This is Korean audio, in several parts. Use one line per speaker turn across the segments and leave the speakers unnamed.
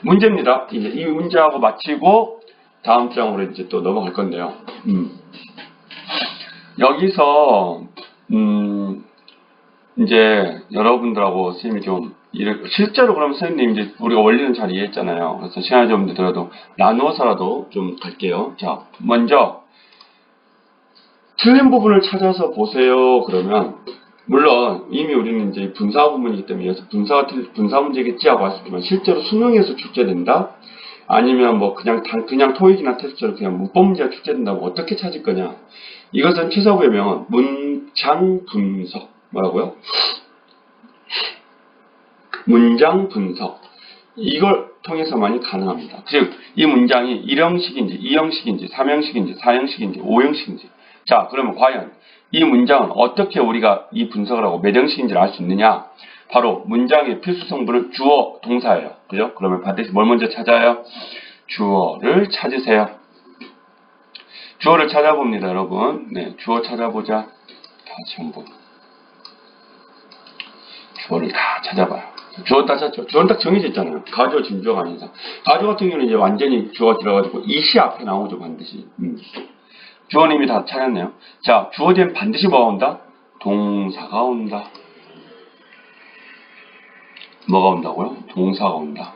문제입니다. 이제 이 문제하고 마치고 다음 장으로 이제 또 넘어갈 건데요. 여기서 이제 여러분들하고 선생님이 좀 실제로 그럼 선생님 이제 우리가 원리는 잘 이해했잖아요. 그래서 시간이 좀 들어도 나누어서라도 좀 갈게요. 자, 먼저 틀린 부분을 찾아서 보세요. 그러면 물론 이미 우리는 이제 분사 부분이기 때문에 여기서 분사 문제겠지 하고 할 수 있지만 실제로 수능에서 출제된다. 아니면 뭐 그냥 토익이나 테스트로 그냥 문법 문제가 출제된다면 어떻게 찾을 거냐? 이것은 최서부의 명언 문장 분석 뭐라고요? 문장 분석 이걸 통해서만이 가능합니다. 즉 이 문장이 1형식인지 2형식인지 3형식인지 4형식인지 5형식인지 자 그러면 과연 이 문장은 어떻게 우리가 이 분석을 하고 몇 형식인지를 알 수 있느냐? 바로 문장의 필수 성분은 주어, 동사예요. 그죠? 그러면 반드시 뭘 먼저 찾아요? 주어를 찾으세요. 주어를 찾아봅니다, 여러분. 네, 주어 찾아보자. 다시 한번. 주어를 다 찾아봐요. 주어 다 찾죠. 주어는 딱 정해져 있잖아요. 가주어, 진주어가 아닌 이상. 가주어 같은 경우는 이제 완전히 주어가 들어가지고 이시 앞에 나오죠, 반드시. 주어는 이미 다 찾았네요. 자, 주어 뒤엔 반드시 뭐가 온다? 동사가 온다. 뭐가 온다고요? 동사가 온다.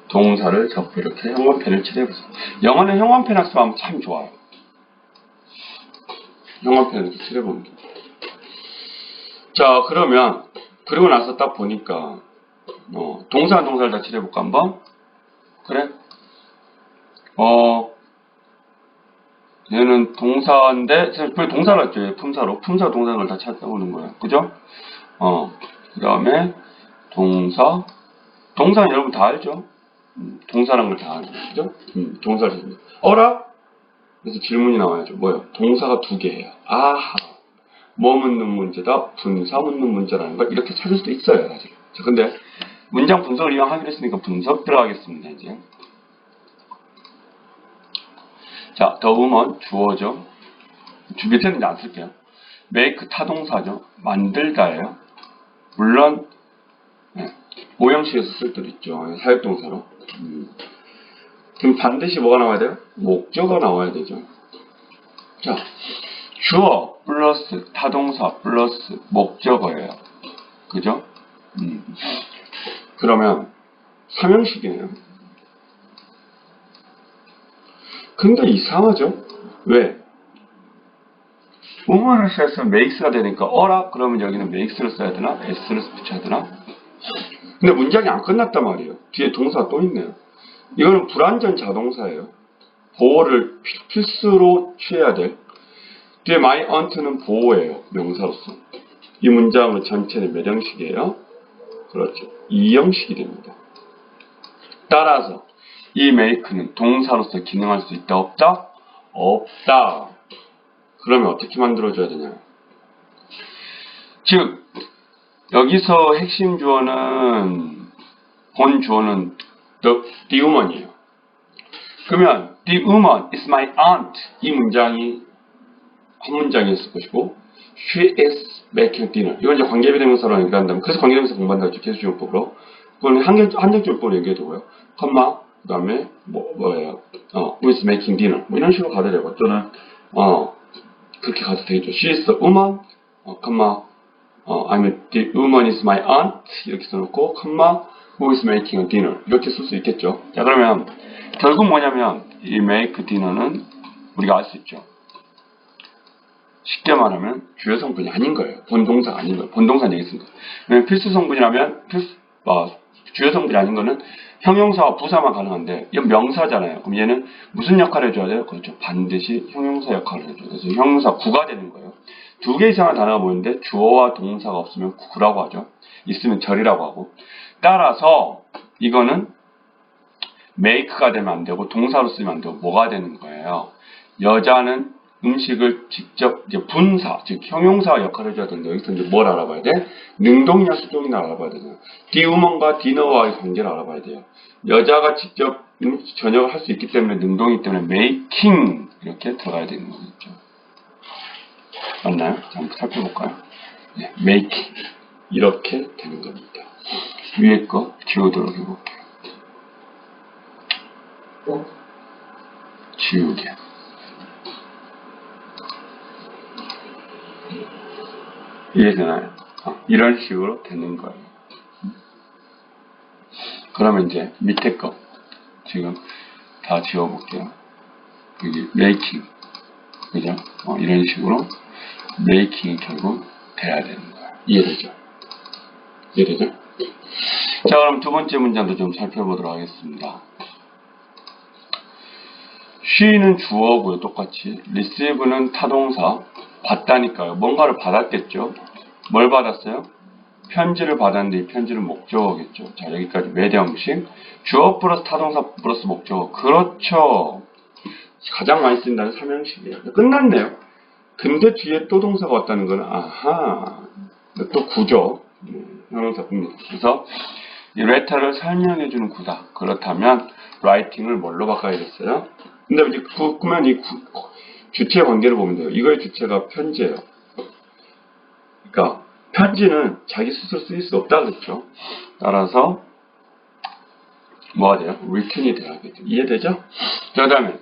동사를 적고 이렇게 형광펜을 칠해보세요. 영어는 형광펜 학습하면 참 좋아요. 형광펜을 이렇게 칠해보는 게. 자, 그러면 그리고 나서 딱 보니까 동사랑 동사를 다 칠해볼까 한번? 그래? 얘는 동사인데 왜 동사를 했죠? 품사로. 품사 동사를 다 찾아보는 거예요. 그죠? 그 다음에 동사. 동사는 여러분 다 알죠? 동사라는 걸 다 알죠. 그죠? 동사를 찾습니다. 어라? 그래서 질문이 나와야죠. 뭐요? 동사가 두 개예요. 아하. 뭐 묻는 문제다? 분사 묻는 문제라는 걸 이렇게 찾을 수도 있어요, 사실. 자, 근데 문장 분석을 이용하기로 했으니까 분석 들어가겠습니다, 이제. 자, the woman 주어죠. 밑에는 이제 안 쓸게요. make 타동사죠. 만들다예요. 물론 오형식에서 쓸 때도 있죠. 사역동사로. 그럼 반드시 뭐가 나와야 돼요? 목적어가 나와야 되죠. 자, 주어 플러스 타동사 플러스 목적어예요. 그죠? 그러면 3형식이에요. 근데 이상하죠? 왜? woman을 써서 makes가 되니까 어라? 그러면 여기는 makes를 써야 되나? s를 붙여야 되나? 근데 문장이 안 끝났단 말이에요. 뒤에 동사가 또 있네요. 이거는 불완전 자동사예요. 보호를 필수로 취해야 될. 뒤에 my aunt는 보호예요. 명사로서. 이 문장은 전체는 몇 형식이에요? 그렇죠. 2형식이 됩니다. 따라서 이 make는 동사로서 기능할 수 있다 없다? 없다. 그러면 어떻게 만들어줘야 되냐? 즉 여기서 핵심 주어는 본 주어는 the woman이에요. 그러면 the woman is my aunt 이 문장이 한 문장이었을 것이고 she is making dinner 이건 이제 관계비대명사로 연결한다면 그래서 관계대명사 공부한다고 했죠. 계수주어법으로 그건 한정주어법으로 연결되고요. 컴마 그 다음에 뭐예요? who is making dinner 뭐 이런 식으로 가도 되고 또는 그렇게 가도 되겠죠. she is the woman 컴마 아니면 the woman is my aunt 이렇게 써놓고 컴마 who is making a dinner 이렇게 쓸 수 있겠죠. 자 그러면 결국 뭐냐면 이 make dinner는 우리가 알 수 있죠. 쉽게 말하면 주요 성분이 아닌 거예요. 본동사가 아닌 거예요. 본동사는 여기 있습니다. 필수 성분이라면 주요 성분이 아닌 거는 형용사와 부사만 가능한데 이건 명사잖아요. 그럼 얘는 무슨 역할을 해줘야 돼요? 그렇죠. 반드시 형용사 역할을 해줘요. 그래서 형용사 구가 되는 거예요. 두 개 이상의 단어가 보이는데 주어와 동사가 없으면 구라고 하죠. 있으면 절이라고 하고 따라서 이거는 make가 되면 안 되고 동사로 쓰면 안 되고 뭐가 되는 거예요? 여자는 음식을 직접 이제 분사, 즉 형용사 역할을 해줘야 되는데 여기서 이제 뭘 알아봐야 돼? 능동이나 수동이나 알아봐야 되잖아요. the woman과 dinner와의 관계를 알아봐야 돼요. 여자가 직접 저녁을 할 수 있기 때문에 능동이기 때문에 making 이렇게 들어가야 되는 거겠죠. 맞나요? 자, 한번 살펴볼까요? 네, making 이렇게 되는 겁니다. 위에 거 지우도록 해볼게요. 지우개. 이해되나요? 이런 식으로 되는 거예요. 그러면 이제 밑에 거 지금 다 지워볼게요. 여기 메이킹, 그죠? 이런 식으로 메이킹이 결국 돼야 되는 거예요. 이해되죠? 이해되죠? 자, 그럼 두 번째 문장도 좀 살펴보도록 하겠습니다. she는 주어고요. 똑같이. receive는 타동사. 받다니까요. 뭔가를 받았겠죠. 뭘 받았어요? 편지를 받았는데 이 편지는 목적어겠죠. 자, 여기까지 매대형식. 주어 플러스 타동사 플러스 목적어. 그렇죠. 가장 많이 쓴다는 삼형식이에요. 끝났네요. 근데 뒤에 또 동사가 왔다는 건 아하. 또 구조. 형용사 굽니다. 그래서 이 letter를 설명해주는 구다. 그렇다면 writing을 뭘로 바꿔야겠어요? 근데 이제 그러면 이 주체 관계를 보면 돼요. 이거의 주체가 편지예요. 그러니까 편지는 자기 스스로 쓰일 수 없다 그랬죠. 따라서 뭐가 돼요? written이 돼야겠죠. 이해되죠? 그 다음에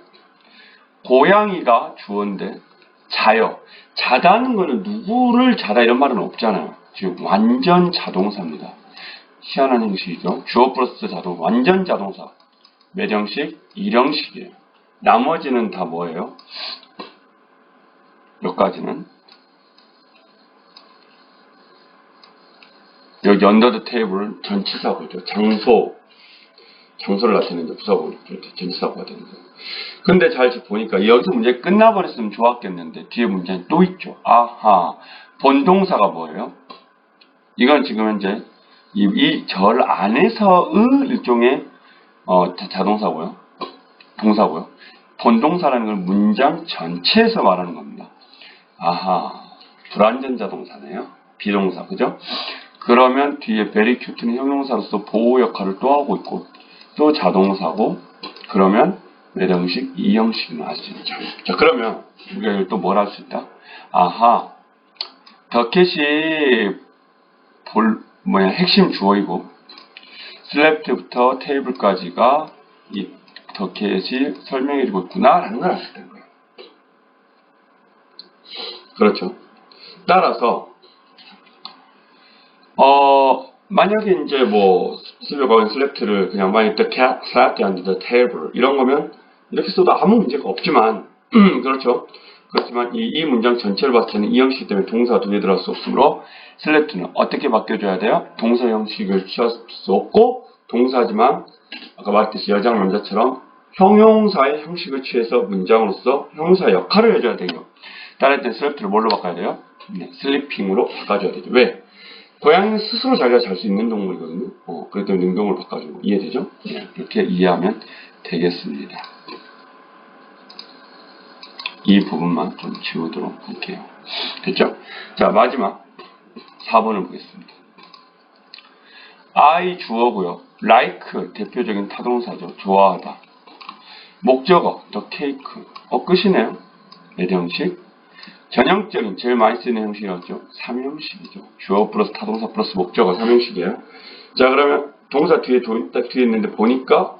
고양이가 주어인데 자요. 자다는 거는 누구를 자다 이런 말은 없잖아요. 지금 완전 자동사입니다. 희한한 형식이죠. 주어 플러스 자동, 완전 자동사. 몇 형식? 1형식이에요. 나머지는 다 뭐예요? 몇 가지는? 여기 under the table 전치사고죠. 장소를 나타내는 부사고 전치사고가 되는 거예요. 근데 잘 보니까 여기서 문제 끝나버렸으면 좋았겠는데 뒤에 문제는 또 있죠. 아하. 본동사가 뭐예요? 이건 지금 현재 이 절 안에서의 일종의 자동사고요. 동사고요. 본동사라는 건 문장 전체에서 말하는 겁니다. 아하. 불완전자 동사네요. 비동사. 그죠? 그러면 뒤에 very cute는 형용사로서 보호 역할을 또 하고 있고 또 자동사고 그러면 몇 형식? 2형식이 나올 수 있죠. 자, 그러면 우리가 또 뭘 할 수 있다? 아하. 더켓이 핵심 주어이고 슬랩트부터 테이블까지가 이 더켓이 설명해주고 있구나 라는 걸 알 수 있다는 거예요. 그렇죠. 따라서 만약에 이제 슬랩트를 그냥 만약에 the cat sat under the table 이런 거면 이렇게 써도 아무 문제가 없지만 그렇죠. 그렇지만 이 문장 전체를 봤을 때는 이 형식 때문에 동사 두 개 들어갈 수 없으므로 슬랩트는 어떻게 바뀌어줘야 돼요? 동사 형식을 취할 수 없고 동사지만 아까 말했듯이 여장 남자처럼 형용사의 형식을 취해서 문장으로서 형용사 역할을 해줘야 돼요. 따를 때 슬랩트를 뭘로 바꿔야 돼요? 슬리핑으로 바꿔줘야 되죠. 왜? 고양이는 스스로 자기가 잘 수 있는 동물이거든요. 그렇기 때문에 능동을 바꿔주고 이해되죠? 네, 이렇게 이해하면 되겠습니다. 이 부분만 좀 지우도록 할게요. 됐죠? 자, 마지막 4번을 보겠습니다. I 주어고요. like 대표적인 타동사죠. 좋아하다. 목적어 the cake. 끝이네요. 몇 형식? 전형적인 제일 많이 쓰는 형식이었죠. 3형식이죠. 주어 플러스 타동사 플러스 목적어 3형식이에요. 자, 그러면 동사 뒤에 딱 뒤에 있는데 보니까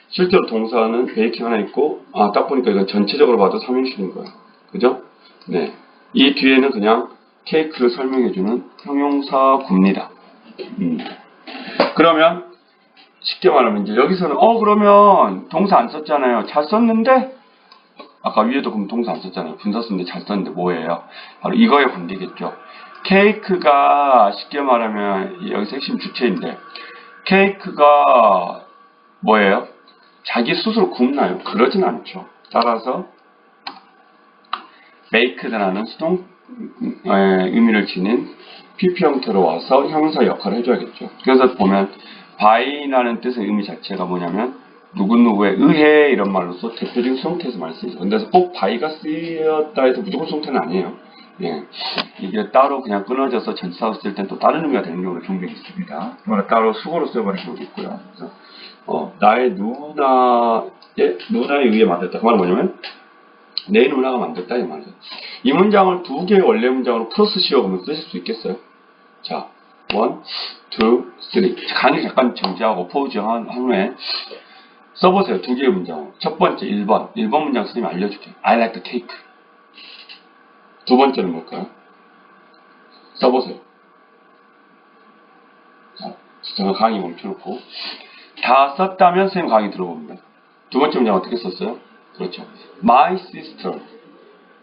실제로 동사는 베이킹 하나 있고 딱 보니까 이건 전체적으로 봐도 3형식인 거예요. 그죠? 네. 이 뒤에는 그냥 케이크를 설명해주는 형용사구입니다. 그러면 쉽게 말하면 이제 여기서는 그러면 동사 안 썼잖아요. 잘 썼는데 아까 위에도 그럼 동사 안 썼잖아요. 분사 썼는데 잘 썼는데 뭐예요? 바로 이거의 관계겠죠. 케이크가 쉽게 말하면 여기서 핵심 주체인데 케이크가 뭐예요? 자기 스스로 굽나요? 그러진 않죠. 따라서 baked라는 수동 의미를 지닌 PP 형태로 와서 형용사 역할을 해줘야겠죠. 그래서 보면 by라는 뜻의 의미 자체가 뭐냐면 누구누구에 의해 이런 말로서 대표적인 수동태에서 많이 쓰이죠. 근데 꼭 by가 쓰였다 해서 무조건 수동태는 아니에요. 예. 이게 따로 그냥 끊어져서 전치사로 쓸 땐 또 다른 의미가 되는 경우가 종종 있습니다. 따로 수고로 써버리는 경우도 있고요. 그래서 나의 누나에 의해 만들었다. 그 말은 뭐냐면 내 누나가 만들었다 이 말이에요. 이 문장을 두 개의 원래 문장으로 플러스 씌워보면 쓰실 수 있겠어요? 자, 1, 2, 3. 강의 잠깐 정지하고 포즈 한 후에 써보세요. 두 개의 문장을. 첫 번째 1번. 1번 문장 선생님이 알려줄게요. I like the cake. 두 번째는 뭘까요? 써보세요. 자, 제가 강의 멈춰놓고 다 썼다면 선생님 강의 들어봅니다. 두 번째 문장 어떻게 썼어요? 그렇죠. My sister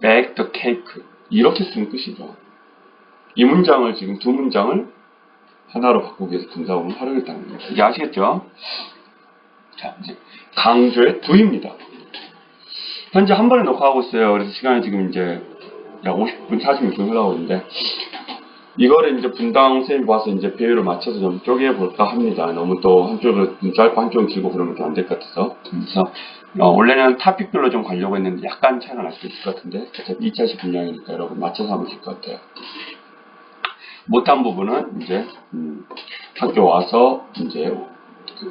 baked the cake. 이렇게 쓰는 뜻이죠. 이 문장을 지금 두 문장을 하나로 바꾸기 위해서 분사구문을 활용했다는 거예요. 이제 아시겠죠? 자, 이제 강조의 두입니다. 현재 한 번에 녹화하고 있어요. 그래서 시간이 지금 이제 약 50분, 46분 흘러가고 있는데, 이거를 이제 분당 선생님이 봐서 이제 배열을 맞춰서 좀 쪼개볼까 합니다. 너무 또 한쪽은 짧고 한쪽은 길고 그러면 좀 안 될 것 같아서. 그래서, 원래는 토픽별로 좀 가려고 했는데 약간 차이가 날 수 있을 것 같은데, 어차피 2차식 분량이니까 여러분 맞춰서 하면 될 것 같아요. 못한 부분은 이제, 학교 와서 이제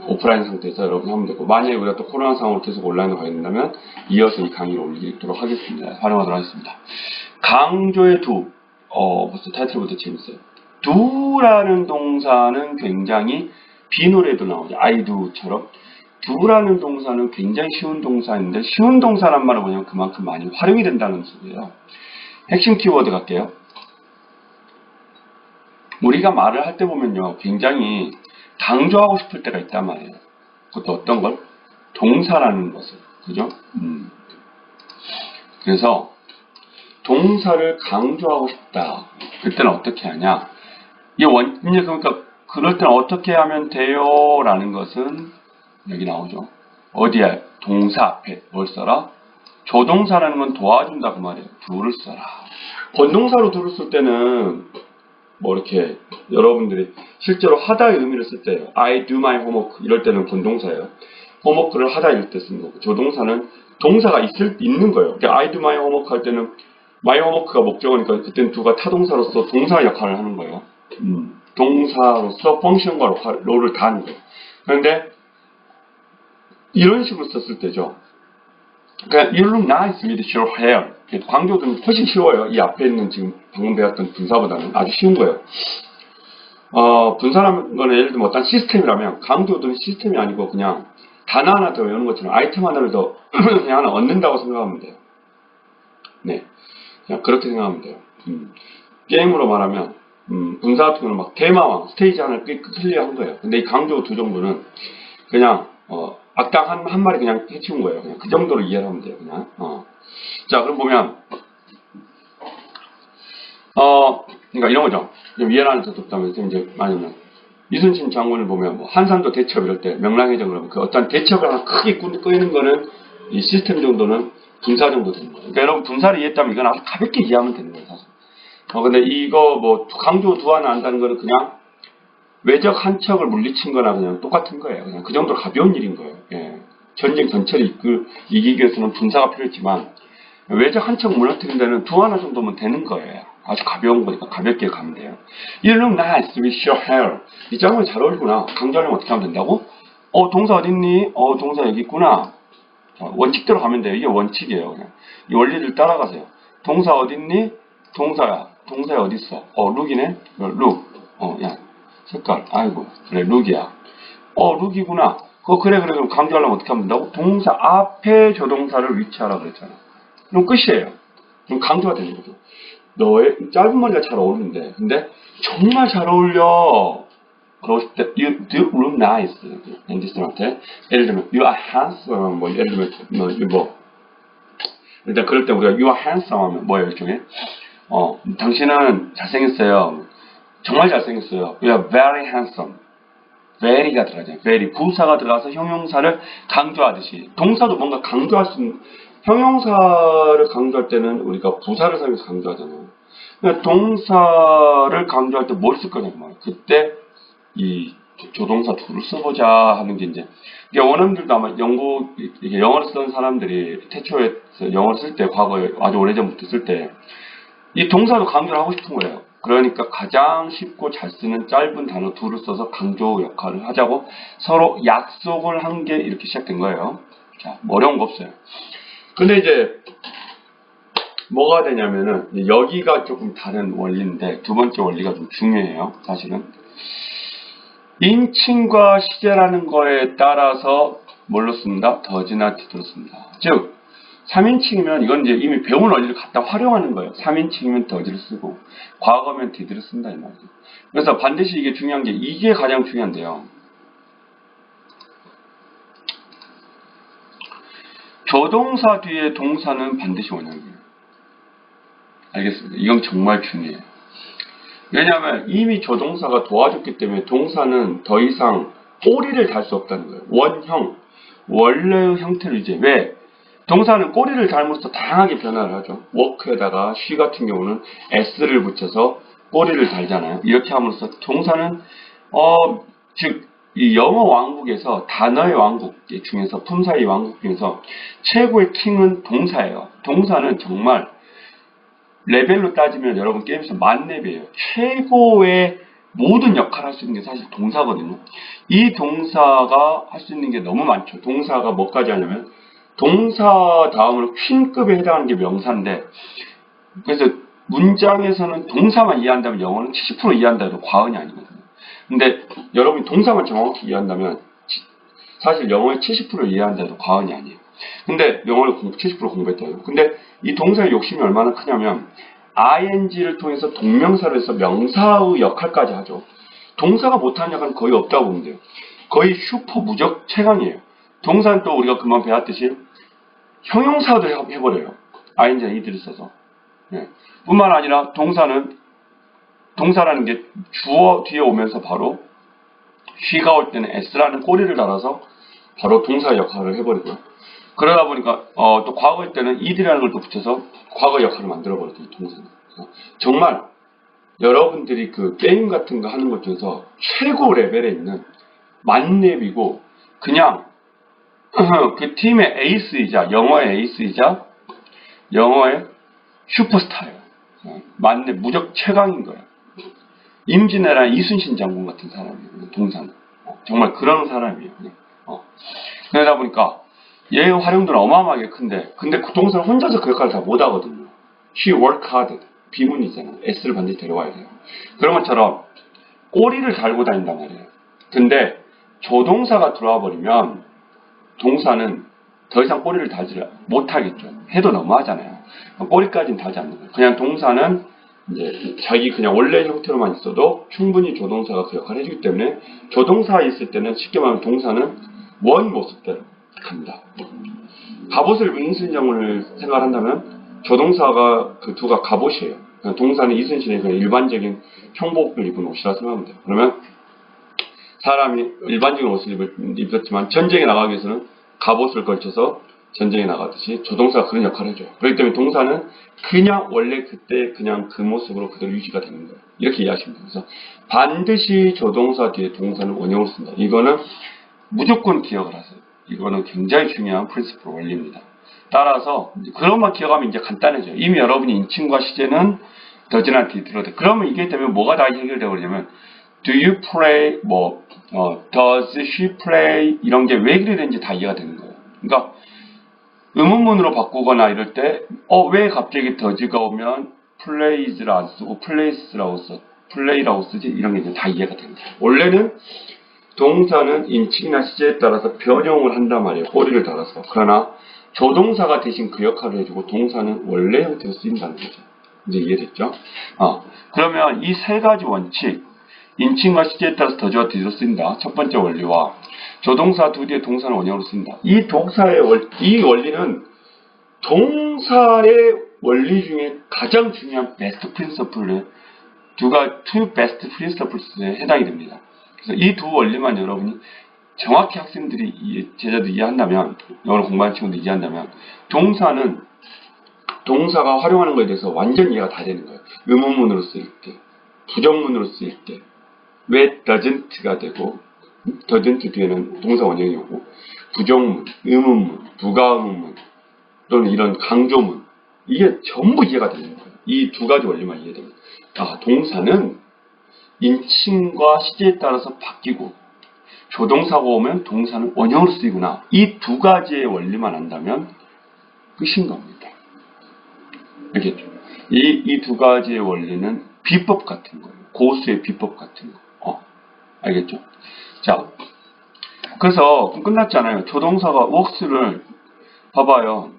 오프라인 상태에서 여러분이 하면 되고, 만약에 우리가 또 코로나 상황으로 계속 온라인으로 가게 된다면 이어서 이 강의를 올리도록 하겠습니다. 활용하도록 하겠습니다. 강조의 두, 벌써 타이틀부터 재밌어요. do라는 동사는 굉장히 비노래도 나오죠. I do처럼. do라는 동사는 굉장히 쉬운 동사인데, 쉬운 동사란 말은 뭐냐면 그만큼 많이 활용이 된다는 소리예요. 핵심 키워드 갈게요. 우리가 말을 할 때 보면요, 굉장히 강조하고 싶을 때가 있단 말이에요. 그것도 어떤 걸? 동사라는 것을. 그죠? 그래서 동사를 강조하고 싶다. 그때는 어떻게 하냐? 이제 그러니까 그럴 때는 어떻게 하면 돼요? 라는 것은 여기 나오죠. 어디에? 동사 앞에 뭘 써라? 조동사라는 건 도와준다 그 말이에요. do를 써라. 본동사로 do를 쓸 때는 뭐 이렇게 여러분들이 실제로 하다의 의미를 쓸 때예요. I do my homework 이럴 때는 본동사예요. homework를 하다 이럴 때 쓰는 거고, 조동사는 동사가 있는 거예요. 그러니까 I do my homework 할 때는 my homework가 목적어니까 그때는 do가 타동사로서 동사 역할을 하는 거예요. 동사로서 펑션과 롤을 다 하는 거예요. 그런데 이런 식으로 썼을 때죠. 그러니까 you look nice with your hair. 강조는 훨씬 쉬워요. 이 앞에 있는 지금 방금 배웠던 분사보다는 아주 쉬운 거예요. 분사라는 거는 예를 들면 어떤 시스템이라면, 강조는 시스템이 아니고 그냥 단어 하나 더 외우는 것처럼 아이템 하나를 더 그냥 하나 얻는다고 생각하면 돼요. 네, 그냥 그렇게 생각하면 돼요. 게임으로 말하면 분사 같은 거는 막 대마왕 스테이지 하나를 클리어한 거예요. 근데 이 강조 두 정도는 그냥 악당 한 마리 그냥 해치운 거예요. 그냥 그 정도로 이해를 하면 돼요. 그냥. 자, 그럼 보면 그러니까 이런 거죠. 좀 이해를 하는 더 좁다면 이제 아니면 이순신 장군을 보면 뭐 한산도 대첩 이럴 때 명랑해져 그러면 그 어떤 대첩을 하나 크게 꾸리는 거는 이 시스템 정도는 분사 정도 되는 거예요. 그러니까 여러분 분사를 이해했다면 이건 아주 가볍게 이해하면 되는 거예요, 사실. 근데 이거 뭐 강조 두 하나 안다는 거는 그냥 외적 한 척을 물리친 거나 그냥 똑같은 거예요. 그냥 그 정도로 가벼운 일인 거예요. 예. 전쟁 전체를 이기기 위해서는 분사가 필요했지만 외적 한 척 무너뜨린 데는 두 하나 정도면 되는 거예요. 아주 가벼운 거니까 가볍게 가면 돼요. You look nice with your hair. 이 장면이 잘 어울리구나. 강조하려면 어떻게 하면 된다고? 동사 어딨니? 동사 여기 있구나. 자, 원칙대로 가면 돼요. 이게 원칙이에요. 그냥. 이 원리를 따라가세요. 동사 어딨니? 동사야. 동사에 어딨어? look이네? look. 야. 색깔. 아이고. 그래, look이야. look이구나. 그래. 그럼 강조하려면 어떻게 하면 된다고? 동사 앞에 조동사를 위치하라 그랬잖아. 그럼 끝이에요. 그럼 강조가 되는 거죠. 너의 짧은 머리가 잘 어울리는데, 근데 정말 잘 어울려. 그러고 싶을 때, you do look nice. 앤디슨한테. 예를 들면, you are handsome. 뭐, 예를 들면, 일단 그럴 때 우리가 you are handsome 하면 뭐예요, 일종의? 당신은 잘생겼어요. 정말 잘생겼어요. You are very handsome. very가 들어가죠. very. 부사가 들어가서 형용사를 강조하듯이. 동사도 뭔가 강조할 수 있는, 형용사를 강조할 때는 우리가 부사를 사용해서 강조하잖아요. 그러니까 동사를 강조할 때 뭘 쓸 거냐고 말이에요. 그때 이 조동사 do를 써보자 하는 게 이제, 원어민들도 아마 영어를 쓰던 사람들이 태초에 영어를 쓸 때, 과거에 아주 오래전부터 쓸 때 이 동사도 강조를 하고 싶은 거예요. 그러니까 가장 쉽고 잘 쓰는 짧은 단어 do를 써서 강조 역할을 하자고 서로 약속을 한 게 이렇게 시작된 거예요. 자, 뭐 어려운 거 없어요. 근데 이제 뭐가 되냐면은 여기가 조금 다른 원리인데, 두 번째 원리가 좀 중요해요. 사실은 인칭과 시제라는 거에 따라서 뭘로 쓴다? does나 did로 쓴다. 즉 3인칭이면 이건 이제 이미 배운 원리를 갖다 활용하는 거예요. 3인칭이면 does를 쓰고 과거면 did를 쓴다 이 말이죠. 그래서 반드시 이게 중요한 게 이게 가장 중요한데요. 조동사 뒤에 동사는 반드시 원형이에요. 알겠습니다. 이건 정말 중요해요. 왜냐하면 이미 조동사가 도와줬기 때문에 동사는 더 이상 꼬리를 달 수 없다는 거예요. 원형, 원래의 형태를 이제 왜? 동사는 꼬리를 달므로써 다양하게 변화를 하죠. work에다가 she 같은 경우는 s를 붙여서 꼬리를 달잖아요. 이렇게 함으로써 동사는 즉 이 영어 왕국에서 단어의 왕국 중에서 품사의 왕국 중에서 최고의 킹은 동사예요. 동사는 정말 레벨로 따지면 여러분 게임에서 만렙이에요. 최고의 모든 역할을 할 수 있는 게 사실 동사거든요. 이 동사가 할 수 있는 게 너무 많죠. 동사가 뭐까지 하냐면 동사 다음으로 퀸급에 해당하는 게 명사인데 그래서 문장에서는 동사만 이해한다면 영어는 70% 이해한다 해도 과언이 아니거든요. 근데 여러분이 동사만 정확히 이해한다면 사실 영어의 70% 이해한다 해도 과언이 아니에요. 근데 영어를 70% 공부했다고요. 근데 이 동사의 욕심이 얼마나 크냐면 ing를 통해서 동명사를 해서 명사의 역할까지 하죠. 동사가 못하는 역할은 거의 없다고 보면 돼요. 거의 슈퍼 무적 최강이에요. 동사는 또 우리가 금방 배웠듯이 형용사도 해버려요. ing나 이들을 써서. 네. 뿐만 아니라 동사라는 게 주어 뒤에 오면서 바로 she가 올 때는 s라는 꼬리를 달아서 바로 동사의 역할을 해버리고요. 그러다 보니까 또 과거일 때는 이들이라는 걸 또 붙여서 과거 역할을 만들어버렸어요. 동사는. 정말 여러분들이 그 게임 같은 거 하는 것 중에서 최고 레벨에 있는 만렙이고 그냥 그 팀의 에이스이자 영어의 에이스이자 영어의 슈퍼스타예요. 만렙 무적 최강인 거예요. 임진왜란 이순신 장군 같은 사람이에요. 동사는. 정말 그런 사람이에요. 그러다 보니까 얘의 활용도는 어마어마하게 큰데 근데 그 동사는 혼자서 그 역할을 다 못하거든요. She work hard. 비문이잖아요. S를 반드시 데려와야 돼요. 그런 것처럼 꼬리를 달고 다닌단 말이에요. 근데 조동사가 들어와 버리면 동사는 더 이상 꼬리를 달지 못하겠죠. 해도 너무하잖아요. 꼬리까지는 달지 않는 거예요. 그냥 동사는 이제 자기 그냥 원래 형태로만 있어도 충분히 조동사가 그 역할을 해주기 때문에 조동사에 있을 때는 쉽게 말하면 동사는 원 모습대로 갑니다. 갑옷을 입은 이순신을 생각한다면 조동사가 그 두가 갑옷이에요. 동사는 이순신의 그냥 일반적인 형복을 입은 옷이라 생각하면 돼요. 그러면 사람이 일반적인 옷을 입었지만 전쟁에 나가기 위해서는 갑옷을 걸쳐서 전쟁에 나가듯이 조동사가 그런 역할을 해줘요. 그렇기 때문에 동사는 그냥 원래 그때 그냥 그 모습으로 그대로 유지가 되는 거예요. 이렇게 이해하시면 돼요. 그래서 반드시 조동사 뒤에 동사는 원형으로 쓴다. 이거는 무조건 기억을 하세요. 이거는 굉장히 중요한 프린시플 원리입니다. 따라서 그것만 기억하면 이제 간단해져요. 이미 여러분이 인칭과 시제는 does나 did로 돼. 그러면 이게 되면 뭐가 다 해결되어 버리냐면 do you play, does she play 이런 게 왜 그래 되는지 다 이해가 되는 거예요. 그러니까 의문문으로 바꾸거나 이럴 때 왜 갑자기 does가 오면 plays를 안 쓰고 play라고 쓰지? 이런 게 이제 다 이해가 되는 거예요. 원래는 동사는 인칭이나 시제에 따라서 변형을 한단 말이에요. 꼬리를 달아서. 그러나 조동사가 대신 그 역할을 해주고 동사는 원래 형태로 쓰인다는 거죠. 이제 이해됐죠? 그러면 이 세 가지 원칙, 인칭과 시제에 따라서 does와 did로 쓰인다. 첫 번째 원리와 조동사 두 뒤에 동사는 원형으로 쓰인다. 이 원리는 동사의 원리 중에 가장 중요한 베스트 프린서플에 two best principles에 해당이 됩니다. 그래서 이 두 원리만 여러분이 정확히 제자들이 이해한다면, 영어를 공부하는 친구들이 이해한다면, 동사가 활용하는 것에 대해서 완전 이해가 다 되는 거예요. 의문문으로 쓰일 때, 부정문으로 쓰일 때, 왜 doesn't가 되고, doesn't 뒤에는 동사 원형이 오고, 부정문, 의문문, 부가의문문, 또는 이런 강조문, 이게 전부 이해가 되는 거예요. 이 두 가지 원리만 이해되면. 동사는 인칭과 시제에 따라서 바뀌고 조동사가 오면 동사는 원형으로 쓰이구나. 이 두 가지의 원리만 안다면 끝인 겁니다. 알겠죠? 이 두 가지의 원리는 비법 같은 거예요. 고수의 비법 같은 거. 알겠죠? 자, 그래서 그럼 끝났잖아요. 조동사가 works를 봐봐요.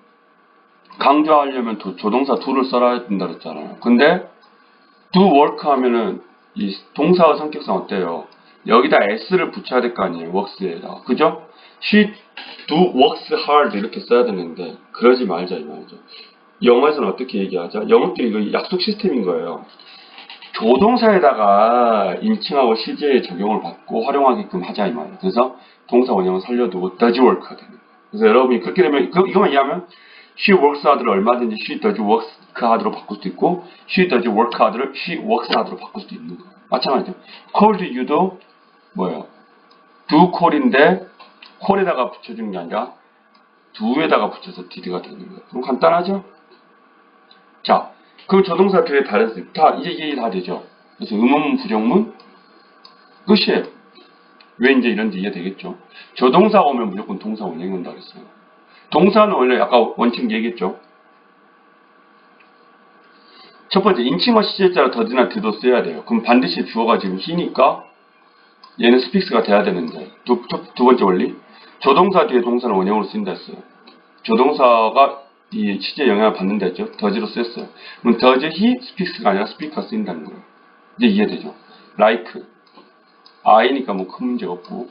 강조하려면 조동사 do를 써야 된다 그랬잖아요. 근데 do work 하면은 이 동사의 성격상 어때요? 여기다 s를 붙여야 될 거 아니에요. works에다. 그죠? she do works hard 이렇게 써야 되는데 그러지 말자 이 말이죠. 영어에서는 어떻게 얘기하죠? 영어도 이거 약속 시스템인 거예요. 조동사에다가 인칭하고 시제의 적용을 받고 활용하게끔 하자 이 말이에요. 그래서 동사 원형을 살려두고 does work 하게 됩니다. 그래서 여러분이 그렇게 되면 이것만 이해하면 she works hard를 얼마든지 she does work hard로 바꿀 수도 있고 she does work hard를 she works hard로 바꿀 수도 있는 거예요. 마찬가지죠. called you도 뭐예요? do call인데 call에다가 붙여주는 게 아니라 do에다가 붙여서 did가 되는 거예요. 그럼 간단하죠? 자, 그럼 조동사 뒤에 다르지. 이제 이해 다 되죠? 그래서 의문문, 부정문 끝이에요. 왜 이제 이런지 이해되겠죠? 조동사가 오면 무조건 동사 원형이 온다 그랬어요. 동사는 원래 아까 원칙 얘기했죠? 첫 번째, 인칭어 시제자로 더디나 드도 써야 돼요. 그럼 반드시 주어가 지금 he니까 얘는 스픽스가 돼야 되는데 두 번째 원리, 조동사 뒤에 동사는 원형으로 쓰인다 했어요. 조동사가 이 시제 영향을 받는다 했죠. 더지로 쓰였어요. 그럼 더지 he 스픽스가 아니라 스피커가 쓰인다는 거예요. 이제 이해되죠? like I니까 뭐 큰 문제가 없고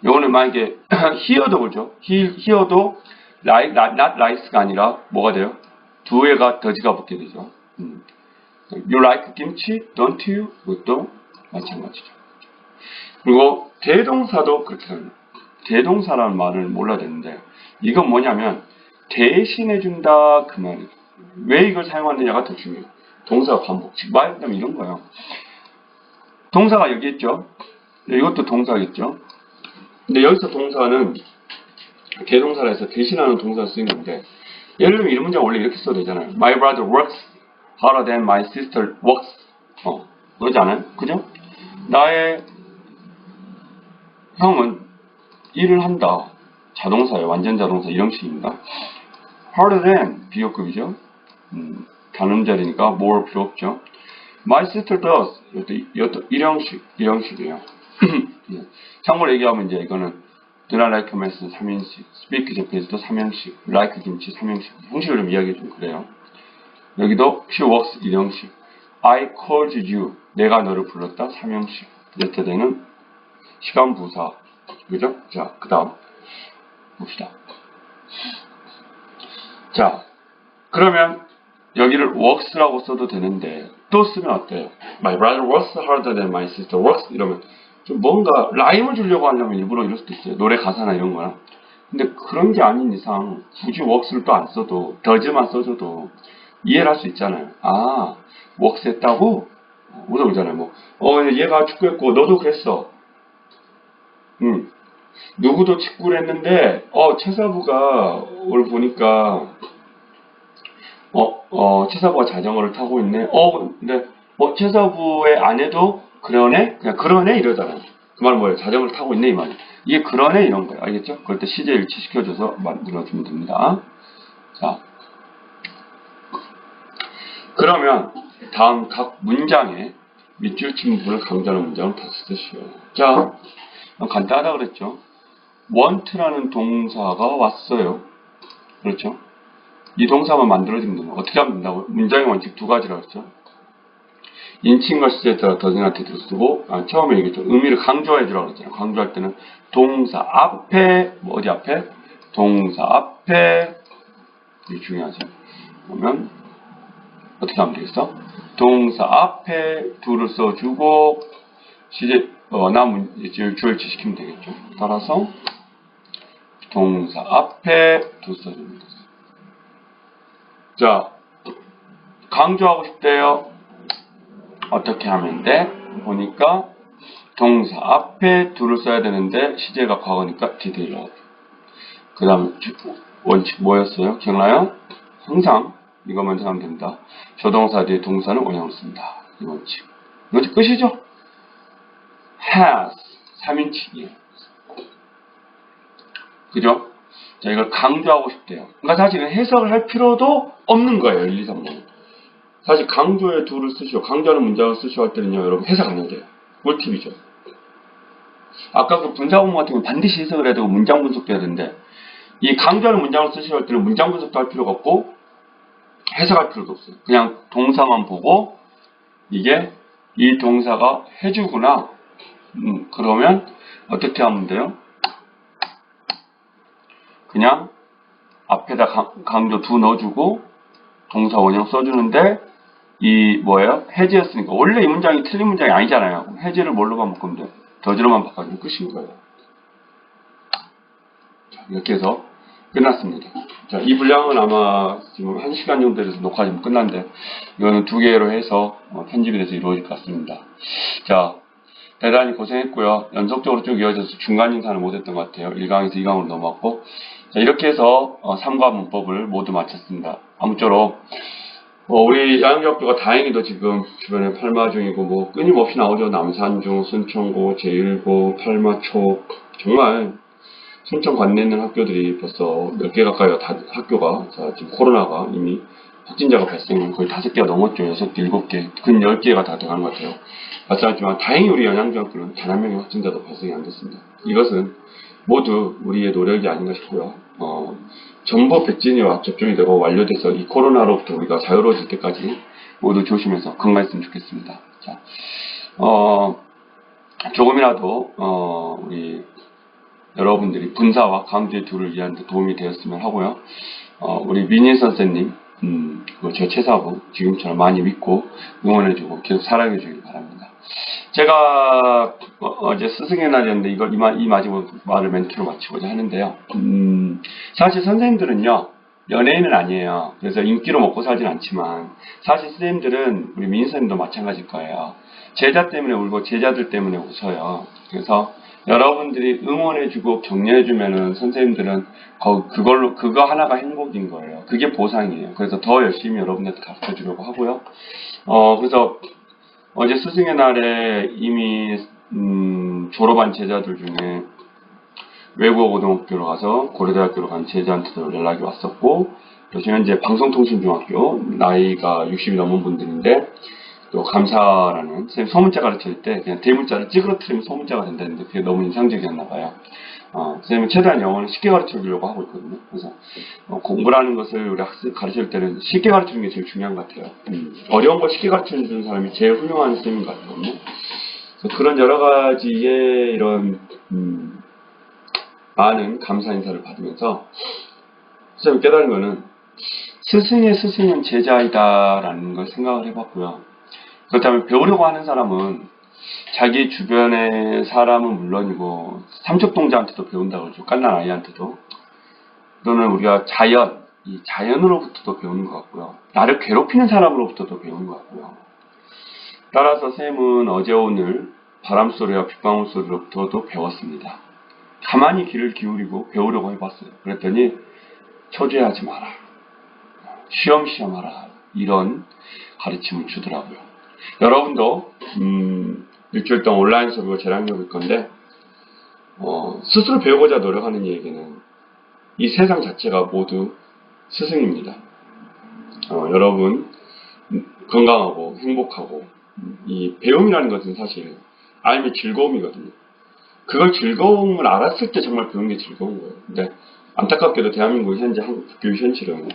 요거는 만약에 here도 그죠? here도 like, not likes가 아니라 뭐가 돼요? do에가 더지가 붙게 되죠. You like 김치? Don't you? 그것도 마찬가지죠. 그리고 대동사도 그렇게 합니다. 대동사라는 말을 몰라야 되는데 이건 뭐냐면 대신해준다 그 말이에요. 왜 이걸 사용하느냐가 더 중요해요. 동사 반복, 즉 말하자면 이런 거예요. 동사가 여기 있죠. 이것도 동사겠죠. 근데 여기서 동사는 대동사라 해서 대신하는 동사를 쓰는 건데 예를 들면 이런 문장 원래 이렇게 써도 되잖아요. My brother works harder than my sister works. 그러지 않아요? 그죠? 나의 형은 일을 한다. 자동사예요. 완전 자동사 이런 식입니다. harder than 비교급이죠. 단음절이니까 more 필요 없죠. My sister does. 이것도 일형식이에요. 참고로 얘기하면 이제 이거는 do not like mess 3인식, speak Japanese도 3형식, like 김치 3형식. 형식을 좀 이야기 좀 그래요. 여기도 she works 1형식. I called you. 내가 너를 불렀다 3형식. yesterday는 시간 부사. 그죠? 자, 그 다음 봅시다. 자, 그러면 여기를 works라고 써도 되는데 또 쓰면 어때요? My brother works harder than my sister works 이러면 좀 뭔가 라임을 주려고 하려면 일부러 이럴 수도 있어요. 노래 가사나 이런 거나. 근데 그런 게 아닌 이상 굳이 works를 또 안 써도 does만 써줘도 이해를 할 수 있잖아요. 아, works 했다고? 우리가 그러잖아요. 뭐, 얘가 축구했고 너도 그랬어. 누구도 축구를 했는데 최사부가 오늘 보니까 최사부가 자전거를 타고 있네. 근데 최사부의 아내도 그러네? 그냥 그러네 이러잖아요. 그 말은 뭐예요? 자전거를 타고 있네 이 말이에요. 이게 그러네 이런 거예요. 알겠죠? 그럴 때 시제 일치시켜줘서 만들어주면 됩니다. 자, 그러면 다음 각 문장에 밑줄 친 부분을 강조하는 문장을 다 쓰시오. 자, 간단하다 그랬죠? want라는 동사가 왔어요. 그렇죠? 이 동사만 만들어지면 됩니다. 어떻게 하면 된다고요? 문장의 원칙 두 가지라고 했죠. 인칭과 시제에 따라 더즈나 테드로 쓰고 처음에 얘기했죠. 의미를 강조해 주라고 그랬잖아요. 강조할 때는 동사 앞에 어디 앞에? 동사 앞에 이게 중요하죠. 그러면 어떻게 하면 되겠어? 동사 앞에 do를 써주고 시제 주어를 지시키면 되겠죠. 따라서 동사 앞에 do 써줍니다. 자, 강조하고 싶대요. 어떻게 하면 돼? 보니까 동사 앞에 do를 써야 되는데 시제가 과거니까 did라고. 그 다음 원칙 뭐였어요? 기억나요? 항상 이것만 생각하면 됩니다. 조동사 뒤에 동사는 원형을 쓴다. 이 원칙. 이것이 끝이죠? has 3인칭이에요. 그죠? 자, 이걸 강조하고 싶대요. 그러니까 사실은 해석을 할 필요도 없는 거예요. 1, 2, 3번. 사실 강조에 do를 쓰시오. 강조하는 문장을 쓰시오 할 때는요. 여러분 해석 안 해도 돼요. 꿀팁이죠. 아까 그 분사구문 같은 거 반드시 해석을 해야 되고 문장 분석도 해야 되는데 이 강조하는 문장을 쓰시려 할 때는 문장 분석도 할 필요가 없고 해석할 필요도 없어요. 그냥 동사만 보고 이게 이 동사가 해주구나. 그러면 어떻게 하면 돼요? 그냥 앞에다 강조 두 넣어주고 동사 원형 써주는데 이 뭐예요? 해제였으니까 원래 이 문장이 틀린 문장이 아니잖아요. 해제를 뭘로만 바꾸면 돼요? 더즈로만 바꿔주면 끝인 거예요. 자, 이렇게 해서 끝났습니다. 자, 이 분량은 아마 지금 1시간 정도 돼서 녹화 지금 끝났는데 이거는 2개로 해서 편집이 돼서 이루어질 것 같습니다. 자, 대단히 고생했고요. 연속적으로 쭉 이어져서 중간 인사는 못했던 것 같아요. 1강에서 2강으로 넘어갔고 자, 이렇게 해서 3과 문법을 모두 마쳤습니다. 아무쪼록 우리 양양교학교가 다행히도 지금 주변에 팔마 중이고 뭐 끊임없이 나오죠. 남산중, 순천고, 제1고, 팔마초 정말 순천 관내에 있는 학교들이 벌써 몇 개 가까이 학교가 자, 지금 코로나가 이미 확진자가 발생 거의 5개가 넘었죠. 6개, 7개, 근 10개가 다 돼가는 것 같아요. 말씀하지만 다행히 우리 연양중학교는 단 한 명의 확진자도 발생이 안 됐습니다. 이것은 모두 우리의 노력이 아닌가 싶고요. 전부 백신이 접종이 되고 완료돼서 이 코로나로부터 우리가 자유로워질 때까지 모두 조심해서 건강했으면 좋겠습니다. 자, 조금이라도 우리 여러분들이 분사와 강조의 둘을 이해하는 데 도움이 되었으면 하고요. 우리 민희 선생님, 제 최사부 지금처럼 많이 믿고 응원해주고 계속 사랑해주길 바랍니다. 제가 어제 스승의 날이었는데 이 마지막 말을 멘트로 마치고자 하는데요. 사실 선생님들은요 연예인은 아니에요. 그래서 인기로 먹고 살진 않지만 사실 선생님들은 우리 민희 선생님도 마찬가지일 거예요. 제자 때문에 울고 제자들 때문에 웃어요. 그래서 여러분들이 응원해주고 격려해주면은 선생님들은 그거 하나가 행복인 거예요. 그게 보상이에요. 그래서 더 열심히 여러분들한테 가르쳐주려고 하고요. 그래서 어제 스승의 날에 이미 졸업한 제자들 중에 외국어 고등학교로 가서 고려대학교로 간 제자한테도 연락이 왔었고 또 현재 방송통신중학교 나이가 60이 넘은 분들인데 또 감사라는 선생님 소문자 가르칠 때 그냥 대문자를 찌그러뜨리면 소문자가 된다는데 그게 너무 인상적이었나 봐요. 선생님은 최대한 영어를 쉽게 가르쳐 주려고 하고 있거든요. 그래서 공부라는 것을 우리 학생 가르칠 때는 쉽게 가르치는 게 제일 중요한 것 같아요. 어려운 걸 쉽게 가르쳐 주는 사람이 제일 훌륭한 선생님 같거든요. 그래서 그런 여러 가지의 이런 많은 감사 인사를 받으면서 선생님이 깨달은 거는 스승의 스승은 제자이다라는 걸 생각을 해봤고요. 그렇다면 배우려고 하는 사람은 자기 주변의 사람은 물론이고 삼척동자한테도 배운다고 그러죠. 갓난 아이한테도. 또는 우리가 이 자연으로부터도 배우는 것 같고요. 나를 괴롭히는 사람으로부터도 배우는 것 같고요. 따라서 쌤은 어제 오늘 바람소리와 빗방울 소리로부터도 배웠습니다. 가만히 귀를 기울이고 배우려고 해봤어요. 그랬더니 초조해하지 마라. 쉬엄쉬엄 하라. 이런 가르침을 주더라고요. 여러분도 일주일 동안 온라인 수업이고 재량력일 건데 스스로 배우고자 노력하는 이에게는 이 세상 자체가 모두 스승입니다. 여러분 건강하고 행복하고 이 배움이라는 것은 사실 알면 즐거움이거든요. 그걸 즐거움을 알았을 때 정말 배우는 게 즐거운 거예요. 근데 안타깝게도 대한민국 현재 한국 교육 현실은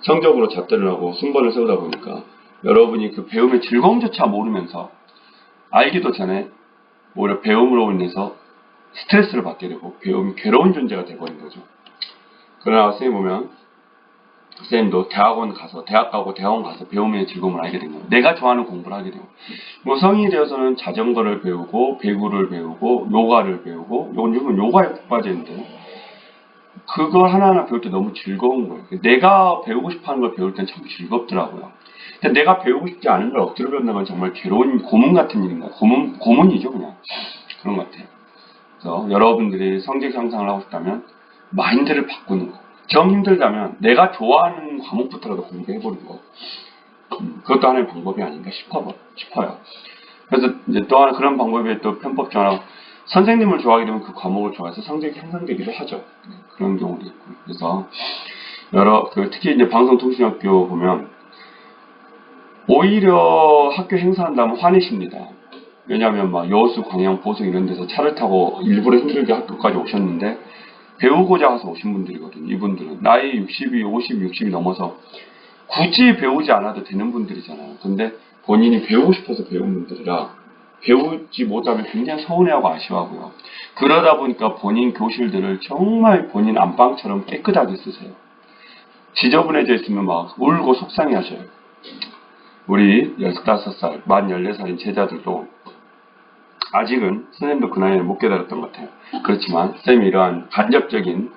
성적으로 잣대를 하고 순번을 세우다 보니까 여러분이 그 배움의 즐거움조차 모르면서 알기도 전에 오히려 배움으로 인해서 스트레스를 받게 되고 배움이 괴로운 존재가 되어버린 거죠. 그러나 선생님 보면 선생님도 대학원 가서 대학 가고 대학원 가서 배움의 즐거움을 알게 된 거예요. 내가 좋아하는 공부를 하게 되고 뭐 성인이 되어서는 자전거를 배우고 배구를 배우고 요가를 배우고 요즘은 요가에 푹 빠져있는데 그걸 하나하나 배울 때 너무 즐거운 거예요. 내가 배우고 싶어하는 걸 배울 땐 참 즐겁더라고요. 근데 내가 배우고 싶지 않은 걸 억지로 배운다는 건 정말 괴로운 고문 같은 일인가요? 고문이죠 그냥. 그런 것 같아요. 그래서 여러분들이 성적 향상을 하고 싶다면 마인드를 바꾸는 거. 정 힘들다면 내가 좋아하는 과목부터라도 공부해보는 거. 그것도 하나의 방법이 아닌가 싶어요. 그래서 이제 또 하나 그런 방법에 또 편법 중 하나 선생님을 좋아하게 되면 그 과목을 좋아해서 성적이 향상되기도 하죠. 그런 경우도 있고. 그래서 특히 이제 방송통신학교 보면 오히려 학교 행사한다면 화내십니다. 왜냐하면 막 여수, 광양, 보성 이런 데서 차를 타고 일부러 힘들게 학교까지 오셨는데 배우고자 해서 오신 분들이거든요. 이분들은 나이 60이 50, 60이 넘어서 굳이 배우지 않아도 되는 분들이잖아요. 근데 본인이 배우고 싶어서 배운 분들이라 배우지 못하면 굉장히 서운해하고 아쉬워하고요. 그러다 보니까 본인 교실들을 정말 본인 안방처럼 깨끗하게 쓰세요. 지저분해져 있으면 막 울고 속상해 하셔요. 우리 15살, 만 14살인 제자들도 아직은 선생님도 그 나이에 못 깨달았던 것 같아요. 그렇지만 선생님이 이러한 간접적인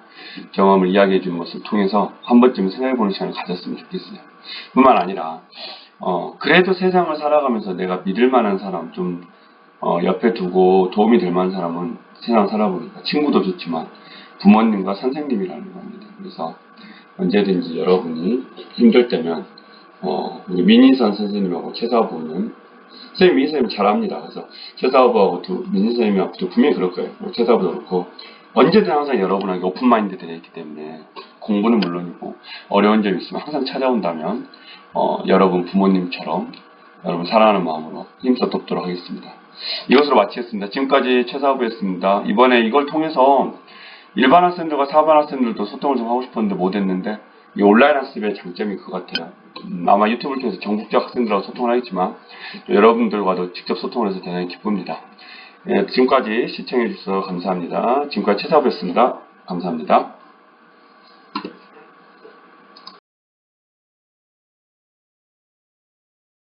경험을 이야기해 주는 것을 통해서 한 번쯤 생각해 보는 시간을 가졌으면 좋겠어요. 뿐만 아니라 그래도 세상을 살아가면서 내가 믿을 만한 사람, 좀 옆에 두고 도움이 될 만한 사람은 세상 살아보니까 친구도 좋지만 부모님과 선생님이라는 겁니다. 그래서 언제든지 여러분이 힘들 때면 우리 민인선 선생님하고 최사부는 선생님 민인선생님 잘합니다. 그래서 최사부하고 민인선생님하고도 분명히 그럴 거예요. 최사부도 그렇고 언제든 항상 여러분에게 오픈마인드 되어 있기 때문에 공부는 물론이고 어려운 점이 있으면 항상 찾아온다면 여러분 부모님처럼 여러분 사랑하는 마음으로 힘써 돕도록 하겠습니다. 이것으로 마치겠습니다. 지금까지 최사부였습니다. 이번에 이걸 통해서 일반 학생들과 사반 학생들도 소통을 좀 하고 싶었는데 못했는데 이 온라인 학습의 장점이 그것 같아요. 아마 유튜브를 통해서 전국적 학생들하고 소통을 하겠지만 여러분들과도 직접 소통을 해서 대단히 기쁩니다. 지금까지 시청해 주셔서 감사합니다. 지금까지 최사부였습니다. 감사합니다.